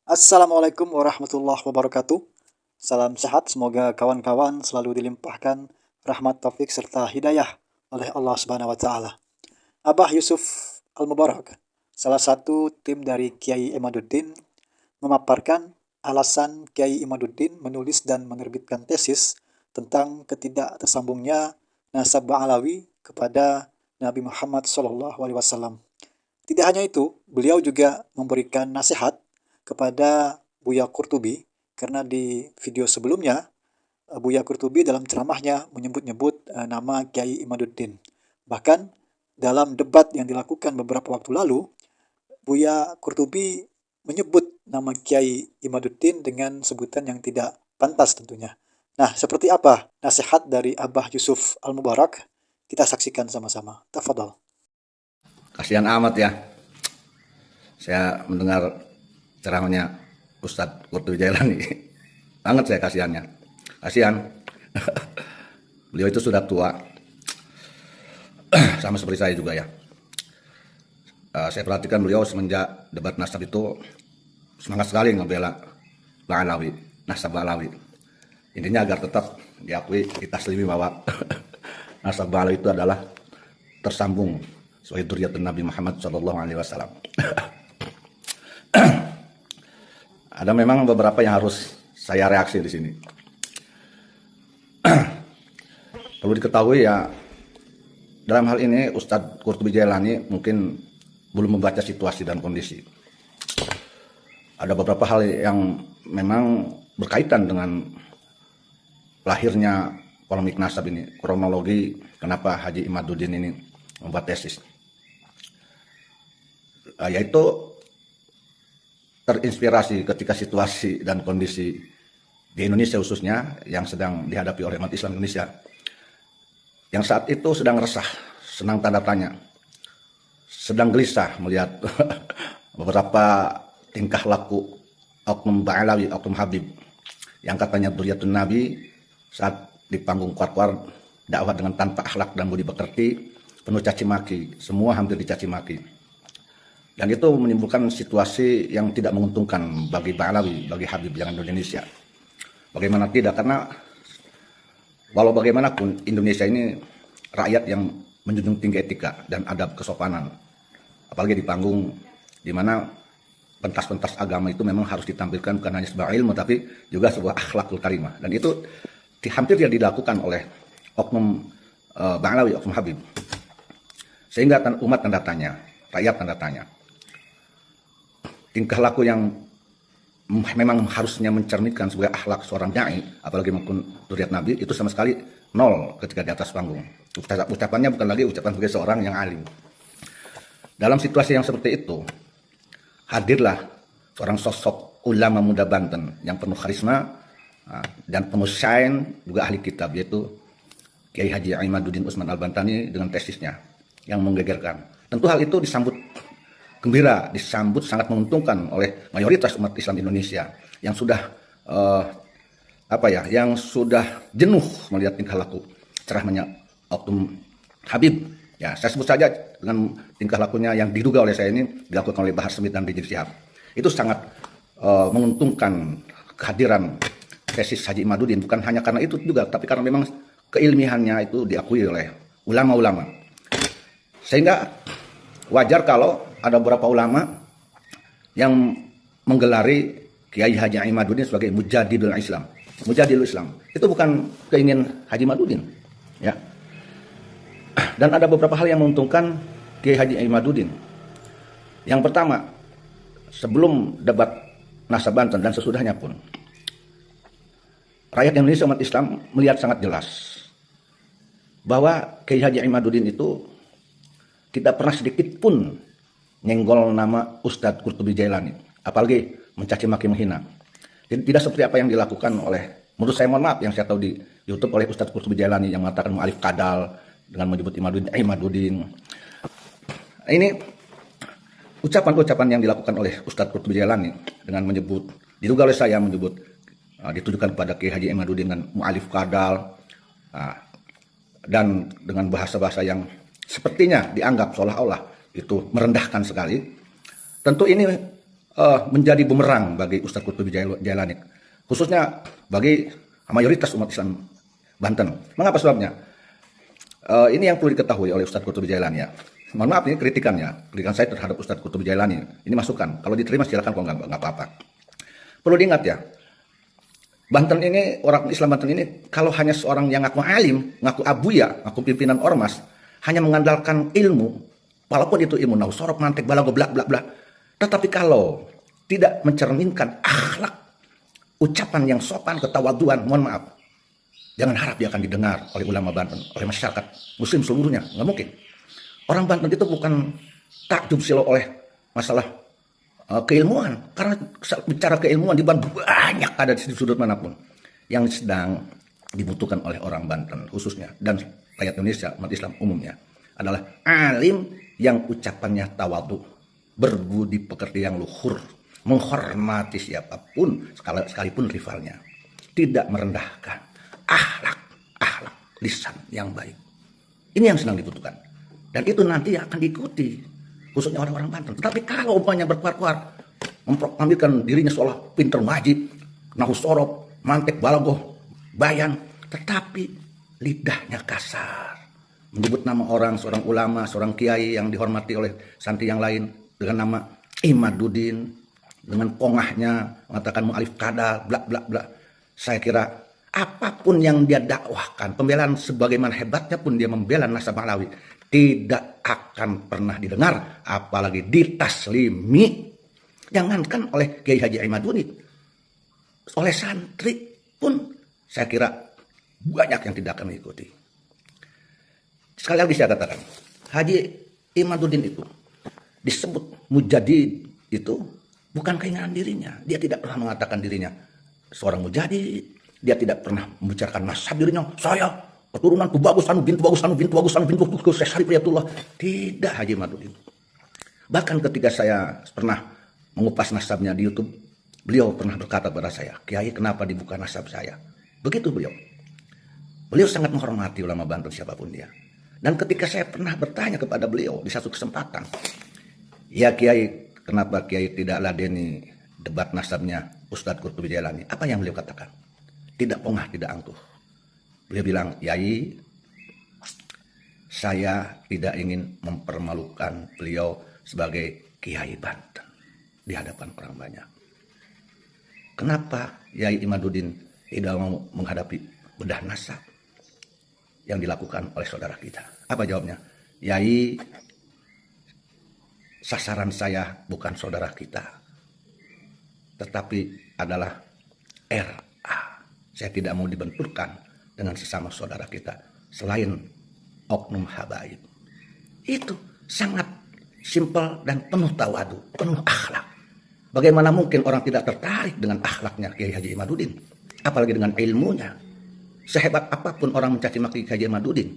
Assalamualaikum warahmatullahi wabarakatuh. Salam sehat, semoga kawan-kawan selalu dilimpahkan rahmat taufik serta hidayah oleh Allah Subhanahu wa taala. Abah Yusuf Al-Mubarak, salah satu tim dari Kiai Imaduddin, memaparkan alasan Kiai Imaduddin menulis dan menerbitkan tesis tentang ketidaktersambungnya nasab Ba'alawi kepada Nabi Muhammad SAW. Tidak hanya itu, beliau juga memberikan nasihat kepada Buya Qurtubi, karena di video sebelumnya Buya Qurtubi dalam ceramahnya menyebut-nyebut nama Kiai Imaduddin. Bahkan dalam debat yang dilakukan beberapa waktu lalu, Buya Qurtubi menyebut nama Kiai Imaduddin dengan sebutan yang tidak pantas tentunya. Nah, seperti apa nasihat dari Abah Yusuf Al-Mubarak? Kita saksikan sama-sama. Tafadhol. Kasihan amat ya, saya mendengar ceramahnya Ustadz Qurtubi Jailani. Banget saya kasihannya. Kasihan. Beliau itu sudah tua. Sama seperti saya juga ya. Saya perhatikan beliau semenjak debat nasab itu semangat sekali ngebela Ba'alawi, nasab Ba'alawi. Intinya agar tetap diakui, ditaslimi bahwa nasab Ba'alawi itu adalah tersambung sebagai dzurriyyatun Nabi Muhammad SAW. Ada memang beberapa yang harus saya reaksi di sini. Perlu diketahui ya, dalam hal ini Ustadz Qurtubi Jailani mungkin belum membaca situasi dan kondisi. Ada beberapa hal yang memang berkaitan dengan lahirnya polemik nasab ini, kronologi kenapa Haji Imaduddin ini membuat tesis. Yaitu terinspirasi ketika situasi dan kondisi di Indonesia khususnya yang sedang dihadapi oleh umat Islam Indonesia, yang saat itu sedang resah, senang tanda tanya, sedang gelisah melihat beberapa tingkah laku oknum Ba'alawi, oknum Habib yang katanya dzurriyyatun Nabi saat di panggung kuar-kuar dakwah dengan tanpa akhlak dan budi pekerti, penuh caci maki, semua hampir dicaci maki. Dan itu menimbulkan situasi yang tidak menguntungkan bagi Ba'alawi, bagi Habib yang ada di Indonesia. Bagaimana tidak, karena walau bagaimanapun Indonesia ini rakyat yang menjunjung tinggi etika dan adab kesopanan. Apalagi di panggung di mana pentas-pentas agama itu memang harus ditampilkan bukan hanya sebuah ilmu tapi juga sebuah akhlakul karimah. Dan itu hampir tidak dilakukan oleh oknum Ba'alawi, oknum Habib. Sehingga umat tanda tanya, rakyat tanda tanya. Tingkah laku yang memang harusnya mencerminkan sebagai akhlak seorang dai, apalagi maupun dzurriyyat Nabi, itu sama sekali nol ketika di atas panggung. Ucapannya bukan lagi ucapan sebagai seorang yang alim. Dalam situasi yang seperti itu, hadirlah seorang sosok ulama muda Banten yang penuh karisma dan penuh sains, juga ahli kitab, yaitu Kiai Haji Imaduddin Utsman Al-Bantani dengan tesisnya yang menggegerkan. Tentu hal itu disambut gembira, disambut sangat menguntungkan oleh mayoritas umat Islam Indonesia yang sudah yang sudah jenuh melihat tingkah laku ceramahnya oknum Habib. Ya, saya sebut saja dengan tingkah lakunya yang diduga oleh saya ini dilakukan oleh Bahar Smith dan Rizik Syihab. Itu sangat menguntungkan kehadiran tesis Haji Imaduddin, bukan hanya karena itu juga, tapi karena memang keilmiahannya itu diakui oleh ulama-ulama. Sehingga wajar kalau ada beberapa ulama yang menggelari Kiai Haji Imaduddin sebagai Mujadidul Islam. Mujadidul Islam itu bukan keinginan Haji Imaduddin, ya. Dan ada beberapa hal yang menguntungkan Kiai Haji Imaduddin. Yang pertama, sebelum debat nasab Banten dan sesudahnya pun, rakyat Indonesia umat Islam melihat sangat jelas bahwa Kiai Haji Imaduddin itu tidak pernah sedikit pun nyenggol nama Ustadz Qurtubi Jailani, apalagi mencaci maki menghina. Jadi tidak seperti apa yang dilakukan oleh, menurut saya, mohon maaf, yang saya tahu di YouTube oleh Ustadz Qurtubi Jailani yang mengatakan mu'alif kadal dengan menyebut Imaduddin. Ini ucapan-ucapan yang dilakukan oleh Ustadz Qurtubi Jailani dengan menyebut, diduga oleh saya menyebut, ditujukan kepada Kiai Haji Imaduddin dengan mu'alif kadal, dan dengan bahasa-bahasa yang sepertinya dianggap seolah-olah itu merendahkan sekali. Tentu ini menjadi bumerang bagi Ustadz Qutbi Jailani, khususnya bagi mayoritas umat Islam Banten. Mengapa sebabnya? Ini yang perlu diketahui oleh Ustadz Qutbi Jailani ya. Mohon maaf, ini kritikan saya terhadap Ustadz Qutbi Jailani. Ini masukan, kalau diterima silakan, kalau nggak apa-apa. Perlu diingat ya, Banten ini, orang Islam Banten ini, kalau hanya seorang yang ngaku alim, ngaku abuya, ngaku pimpinan ormas, hanya mengandalkan ilmu, walaupun itu ilmu nahwu sorok, mantek, balago, bla bla bla, tetapi kalau tidak mencerminkan akhlak, ucapan yang sopan, ketawaduan, mohon maaf, jangan harap dia akan didengar oleh ulama Banten, oleh masyarakat muslim seluruhnya, nggak mungkin. Orang Banten itu bukan takjub silo oleh masalah keilmuan, karena bicara keilmuan di Banten banyak ada di sudut manapun yang sedang dibutuhkan oleh orang Banten khususnya, dan rakyat Indonesia, umat Islam umumnya, adalah alim yang ucapannya tawadu, berbudi pekerti yang luhur, menghormati siapapun sekalipun rivalnya, tidak merendahkan, akhlak lisan yang baik. Ini yang sedang dibutuhkan, dan itu nanti akan diikuti khususnya orang-orang Banten. Tetapi kalau umpamanya berkuar-kuar, memproklamirkan dirinya seolah pinter majid, nahu sorop, mantek, balagoh, bayan, tetapi lidahnya kasar, menyebut nama orang, seorang ulama, seorang kiai yang dihormati oleh santri yang lain dengan nama Imaduddin, dengan pongahnya mengatakan mu'alif kada, bla bla bla. Saya kira apapun yang dia dakwahkan, pembelaan sebagaimana hebatnya pun dia membela nasab Alawi, tidak akan pernah didengar, apalagi ditaslimi. Jangankan oleh Kiai Haji Imaduddin, oleh santri pun saya kira banyak yang tidak akan mengikuti. Sekali lagi saya katakan, Haji Imaduddin itu disebut mujadid itu bukan keinginan dirinya. Dia tidak pernah mengatakan dirinya seorang mujadid. Dia tidak pernah membicarakan nasab dirinya, saya keturunan bagus, bintu Syekh Syarif Riyatullah. Tidak, Haji Imaduddin. Bahkan ketika saya pernah mengupas nasabnya di YouTube, beliau pernah berkata kepada saya, Kiai, kenapa dibuka nasab saya? Begitu beliau. Beliau sangat menghormati ulama Banten siapapun dia. Dan ketika saya pernah bertanya kepada beliau di satu kesempatan, ya Kiai, kenapa Kiai tidak ladeni debat nasabnya Ustadz Qutbi Jailani? Apa yang beliau katakan? Tidak pongah, tidak angkuh. Beliau bilang, Yai, saya tidak ingin mempermalukan beliau sebagai Kiai Banten di hadapan orang banyak. Kenapa Yai Imaduddin tidak mau menghadapi bedah nasab yang dilakukan oleh saudara kita? Apa jawabnya? Yai, sasaran saya bukan saudara kita, tetapi adalah RA. Saya tidak mau dibenturkan dengan sesama saudara kita selain oknum habaib. Itu sangat simpel dan penuh tawadu, penuh akhlak. Bagaimana mungkin orang tidak tertarik dengan akhlaknya Kiai Haji Imaduddin, apalagi dengan ilmunya. Sehebat apapun orang mencaci maki Haji Imaduddin,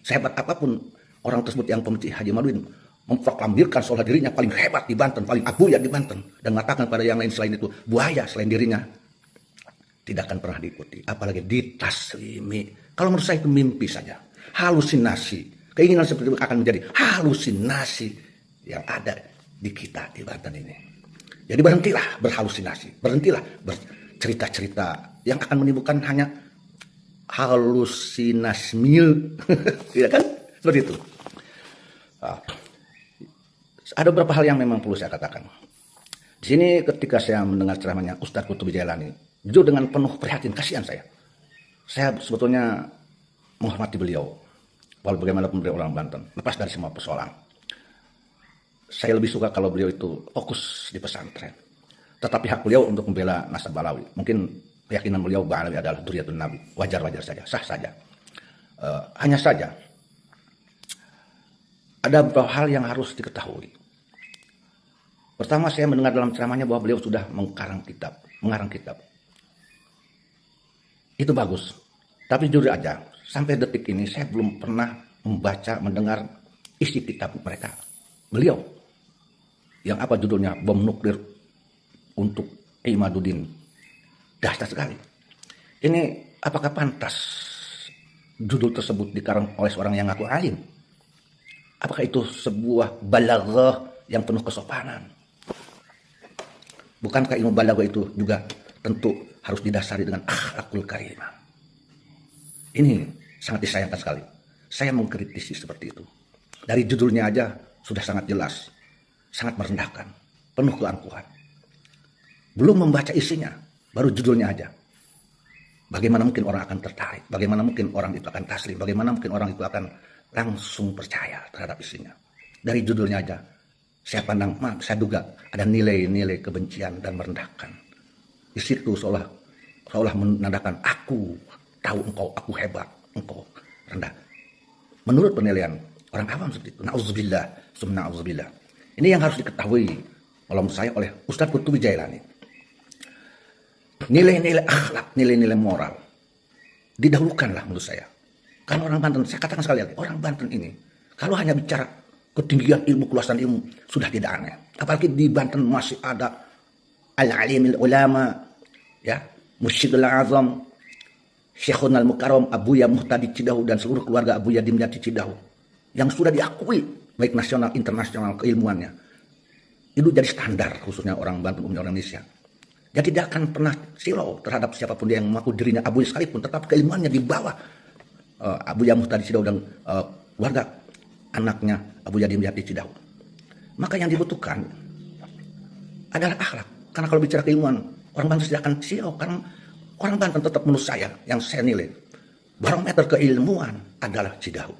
sehebat apapun orang tersebut yang pembenci Haji Imaduddin, memproklamirkan seolah dirinya paling hebat di Banten, paling abuya di Banten, dan mengatakan pada yang lain selain itu buaya selain dirinya, tidak akan pernah diikuti, apalagi ditaslimi. Kalau menurut saya itu mimpi saja, halusinasi. Keinginan seperti itu akan menjadi halusinasi yang ada di kita di Banten ini. Jadi berhentilah berhalusinasi, berhentilah bercerita-cerita yang akan menimbulkan hanya halusinasi, ya kan? Seperti itu. Ada beberapa hal yang memang perlu saya katakan. Di sini ketika saya mendengar ceramahnya Ustadz Qutbi Jailani, jujur dengan penuh prihatin, kasihan saya. Saya sebetulnya menghormati beliau, walau bagaimanapun beliau orang Banten, lepas dari semua persoalan. Saya lebih suka kalau beliau itu fokus di pesantren. Tetapi hak beliau untuk membela nasab Alawi. Mungkin keyakinan beliau Alawi adalah Dzurriyyatun Nabi. Wajar-wajar saja, sah saja. Hanya saja, ada beberapa hal yang harus diketahui. Pertama, saya mendengar dalam ceramahnya bahwa beliau sudah mengarang kitab. Itu bagus. Tapi jujur aja, sampai detik ini saya belum pernah membaca, mendengar isi kitab mereka. Beliau, yang apa judulnya, Bom Nuklir untuk Imaduddin. Dahsyat sekali. Ini apakah pantas judul tersebut dikarang oleh seorang yang ngaku alim? Apakah itu sebuah balaghah yang penuh kesopanan? Bukankah ilmu balaghah itu juga tentu harus didasari dengan akhlakul karimah? Ini sangat disayangkan sekali. Saya mengkritisi seperti itu. Dari judulnya aja sudah sangat jelas, sangat merendahkan, penuh keangkuhan. Belum membaca isinya, baru judulnya aja. Bagaimana mungkin orang akan tertarik? Bagaimana mungkin orang itu akan taslim? Bagaimana mungkin orang itu akan langsung percaya terhadap isinya? Dari judulnya aja, saya pandang, saya duga ada nilai-nilai kebencian dan merendahkan. Di situ seolah menandakan aku tahu engkau, aku hebat, engkau rendah. Menurut penilaian orang awam seperti itu. Na'udzubillah, summa na'udzubillah. Ini yang harus diketahui oleh saya, oleh Ustadz Qutbi Jailani. Nilai-nilai akhlak, nilai-nilai moral didahulukanlah menurut saya. Kalau orang Banten, saya katakan sekali lagi, orang Banten ini kalau hanya bicara ketinggian ilmu, keluasan ilmu, sudah tidak aneh. Apalagi di Banten masih ada al-alimil ulama, ya, Mursyidul Azam, Syekhun al-Mukarram, Abuya Muhtadi Cidahu, dan seluruh keluarga Abuya Dimyati Cidahu, yang sudah diakui baik nasional, internasional keilmuannya. Itu jadi standar khususnya orang Banten, umumnya orang Indonesia. Jadi tidak akan pernah silau terhadap siapapun dia yang mengaku dirinya Abuya sekalipun, tetap keilmuannya di bawah Abuya Muhtadi Cidahu dan keluarga anaknya Abuya Dimyati Cidahu. Maka yang dibutuhkan adalah akhlak. Karena kalau bicara keilmuan, orang Banten tidak akan silau. Karena orang Banten tetap menurut saya, yang saya nilai, barometer keilmuan adalah Cidahu.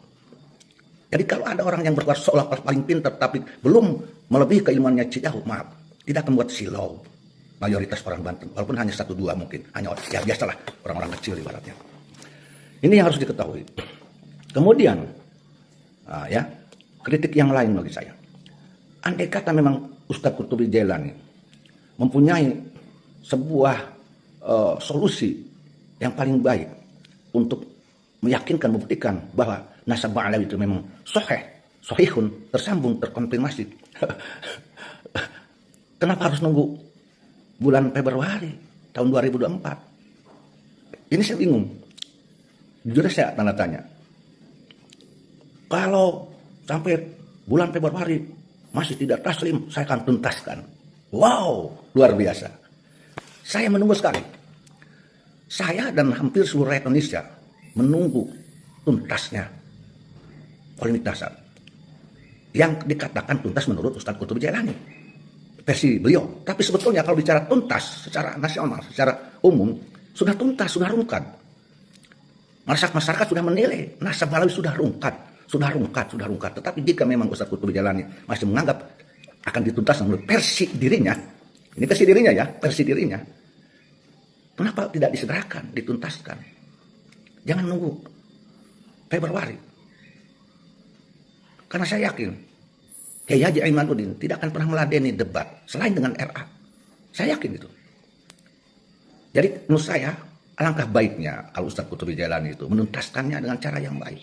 Jadi kalau ada orang yang berkuasa seolah paling pintar tapi belum melebihi keilmuannya Cidahu, maaf, tidak akan membuat silau mayoritas orang Banten. Walaupun hanya 1-2 mungkin, hanya ya biasalah orang-orang kecil ibaratnya. Ini yang harus diketahui. Kemudian, ya, kritik yang lain bagi saya. Andai kata memang Ustadz Qutbi Jailani mempunyai sebuah solusi yang paling baik untuk meyakinkan, membuktikan bahwa nasab Alawi itu memang sahihun, tersambung, terkonfirmasi. Kenapa harus nunggu bulan Februari tahun 2024? Ini saya bingung. Jujur saya tanda tanya. Kalau sampai bulan Februari masih tidak taslim, saya akan tuntaskan. Wow, luar biasa. Saya menunggu sekali. Saya dan hampir seluruh rakyat Indonesia menunggu tuntasnya polemik dasar. Yang dikatakan tuntas menurut Ustadz Qutbi Jailani, versi beliau. Tapi sebetulnya kalau bicara tuntas secara nasional, secara umum, sudah tuntas, sudah rungkat. Masyarakat sudah menilai, nasab Alawi sudah rungkat. Tetapi jika memang Ustadz Qutbi Jailani masih menganggap akan dituntaskan menurut versi dirinya, ini versi dirinya ya, versi dirinya, kenapa tidak disegerakan, dituntaskan? Jangan nunggu Februari. Karena saya yakin Kiai Haji Imanuddin tidak akan pernah meladeni debat selain dengan RA. Saya yakin itu. Jadi menurut saya alangkah baiknya kalau Ustadz Qutbi Jailani itu menuntaskannya dengan cara yang baik.